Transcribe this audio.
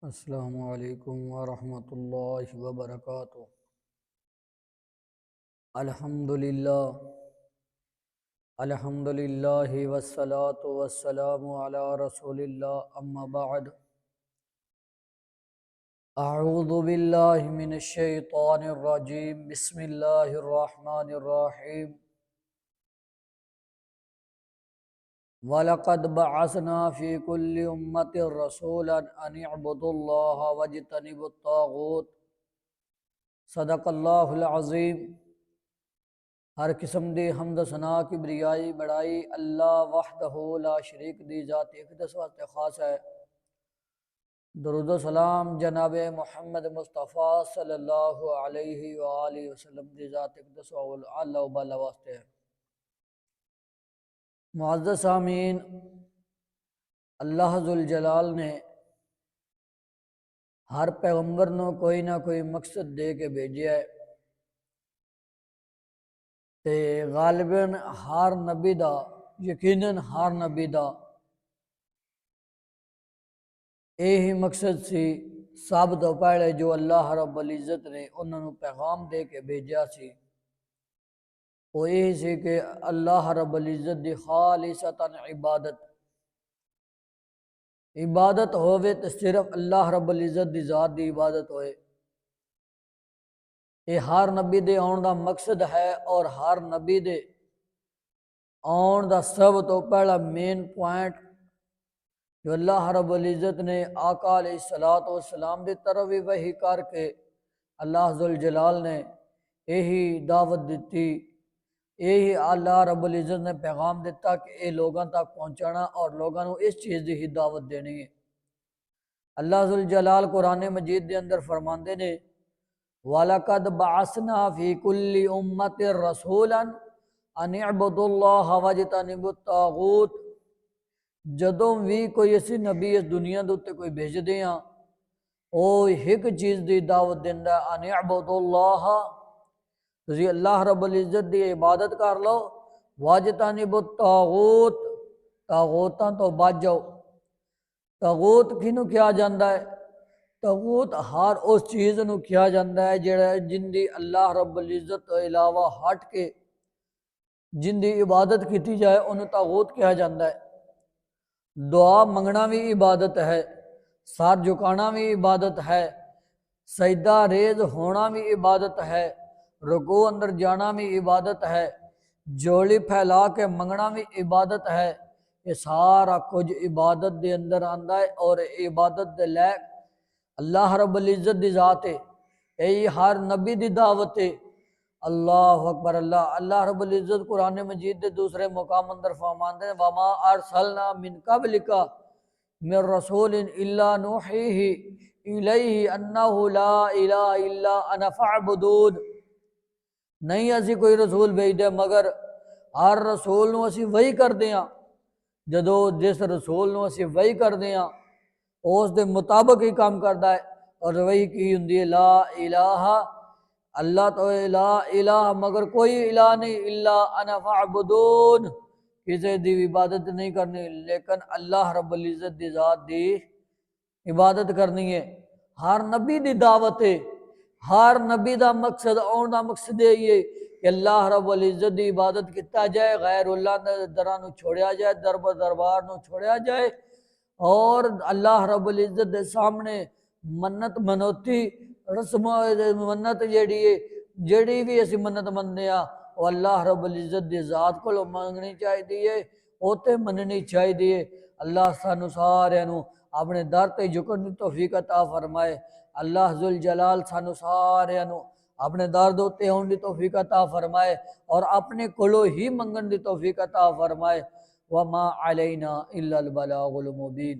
السلام علیکم ورحمۃ اللہ وبرکاتہ۔ الحمدللہ والصلاة والسلام علی رسول اللہ، اما بعد۔ اعوذ باللہ من الشیطان الرجیم، بسم اللہ الرحمن الرحیم۔ وَلَقَدْ بَعَثْنَا فِي كُلِّ أُمَّةٍ رَسُولًا أَنِ اعْبُدُوا اللَّهَ وَاجْتَنِبُوا الطَّاغُوتَ۔ صدق اللہ العظیم۔ ہر قسم دی حمد و ثنا کی بریائی بڑائی اللہ وحدہ لا شریک دی ذات اقدس واسطے خاص ہے۔ درود و سلام جناب محمد مصطفیٰ صلی اللہ علیہ وآلہ وسلم دی ذات اقدس و اعلی و بالا واسطے ہے۔ معزز سامعین، اللہ ذوالجلال نے ہر پیغمبر نو کوئی نہ کوئی مقصد دے کے بھیجیا ہے، تے غالباً ہر نبی دا، یقیناً ہر نبی دا یہی مقصد سی۔ سب تو پہلے جو اللہ رب العزت نے انہوں نے پیغام دے کے بھیجا سی، وہ یہی سی کہ اللہ رب العزت دی خالصتاً عبادت ہوئے تو صرف اللہ رب العزت دی ذات دی عبادت ہوئے۔ یہ ہر نبی دے آن دا مقصد ہے، اور ہر نبی دے آن دا سب تو پہلا مین پوائنٹ جو اللہ رب العزت نے آقا علیہ السلام دی طرف بھی وحی کر کے اللہ ذوالجلال نے یہی دعوت دیتی، یہی اللہ رب العزت نے پیغام دیتا کہ اے لوگاں تک پہنچانا اور لوگاں نو اس چیز دی ہی دعوت دینی ہے۔ اللہ ذوالجلال قرآن مجید دے اندر فرماندے نے وَلَقَدْ بَعَثْنَا فِي كُلِّ أُمَّةٍ رَسُولًا أَنِ اعْبُدُوا اللَّهَ وَاجْتَنِبُوا الطَّاغُوتَ۔ جدوں بھی کوئی اسی نبی اس دنیا دے تے کوئی بھیج دیاں، او ایک چیز دی دعوت دیندا ہے، أَنِ اعْبُدُوا اللَّهَ، تسی اللہ رب العزت دی عبادت کر لو، وَاجْتَنِبُوا الطَّاغُوتَ، طاغوتاں تو بچ جاؤ۔ طاغوت کینوں کیا جاندا ہے؟ طاغوت ہر اس چیز نو کیا جاندا ہے جن دی اللہ رب العزت تو علاوہ ہٹ کے جن دی عبادت کیتی جائے انہوں طاغوت کیا جاندا ہے۔ دعا منگنا بھی عبادت ہے، سر جھکانا بھی عبادت ہے، سجدہ ریز ہونا بھی عبادت ہے، رکوع اندر جانا بھی عبادت ہے، جوڑی پھیلا کے منگنا بھی عبادت ہے۔ یہ سارا کچھ عبادت دے اندر آندا ہے، اور عبادت دے لائق اللہ رب العزت دی ذات ہے، یہی ہر نبی دی دعوت ہے۔ اللہ اکبر۔ اللہ رب العزت قرآن مجید دے دوسرے مقام اندر فرماندے ہیں وَمَا أَرْسَلْنَا مِن قَبْلِكَ مِن رَسُولٍ إِلَّا نُوحِي إِلَيْهِ أَنَّهُ لَا إِلَهَ إِلَّا أَنَا فَاعْبُدُونِ۔ نہیں اسی کوئی رسول بھیج دے مگر ہر رسول نو اسی وہی کر دیاں، جدو جس رسول نو اسی وہی کر دیاں اس دے مطابق ہی کام کردا ہے، اور وہی کی ہوندی ہے لا الہ، اللہ تو لا الہ مگر کوئی الہ نہیں، الا انا فاعبدون، کسی دی عبادت نہیں کرنی لیکن اللہ رب العزت دی ذات دی عبادت کرنی ہے۔ ہر نبی دی دعوت ہے، ہر نبی دا مقصد آن دا مقصد یہ کہ اللہ رب العزت دی عبادت کیتا جائے، غیر اللہ دے دراں نو چھوڑیا جائے، درب دربار نو چھوڑیا جائے، اور اللہ رب العزت دے سامنے منت منوتی رسم منت جیڑی بھی اسی منت مننے ہاں وہ اللہ رب العزت دی ذات کو منگنی چاہیے، اوتے مننی چاہیے۔ اللہ سانو سارے نو اپنے در تے جھکن دی توفیق عطا فرمائے۔ اللہ ذوالجلال سانو سارے نو اپنے در دے تے ہون دی توفیق عطا فرمائے، اور اپنے کولو ہی منگن دی توفیق عطا فرمائے۔ وما علینا الا البلاغ المبین۔